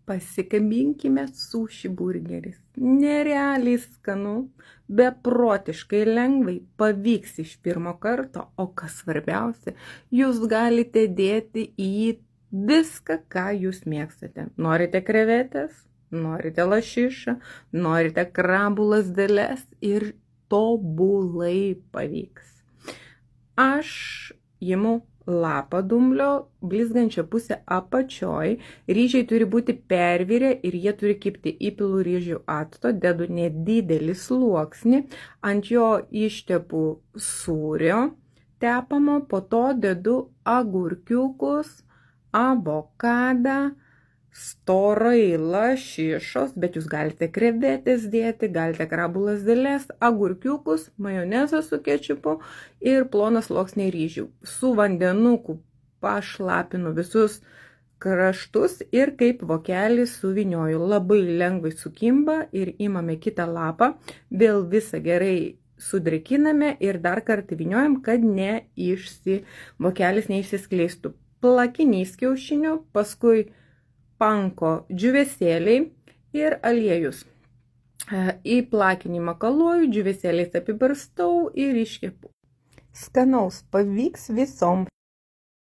Pasikabinkime sushi burgeris. Nerealiai skanu, beprotiškai lengvai, pavyks iš pirmo karto, o kas svarbiausia, jūs galite dėti į jį viską, ką jūs mėgstate. Norite krevetės, norite lašišą, norite krabų lazdeles ir tobulai pavyks. Aš imu lapą dumblio, blizgančią pusę apačioj, ryžiai turi būti pervirę ir jie turi kibti. Įpilu ryžių acto, dedu nedidelį sluoksnį, ant jo ištepu sūrio tepamo, po to dedu agurkiukus, avokadą, storai lašišos, bet jūs galite krevetės dėti, galite krabų lazdeles, agurkiukus, majonezą su kečupu ir ploną sluoksnį ryžių. Su vandenuku pašlapinu visus kraštus ir kaip vokelį suvynioju. Labai lengvai sukimba ir imame kitą lapą, vėl visą gerai sudrėkiname ir dar kartą vyniojam, kad vokelis neišsiskleistų. Plakinys kiaušinių, paskui panko džiūvėsėliai ir aliejus. Į plakinimą kaluoju, džiūvėsėliais apibarstau ir iškepu. Skanaus pavyks visom.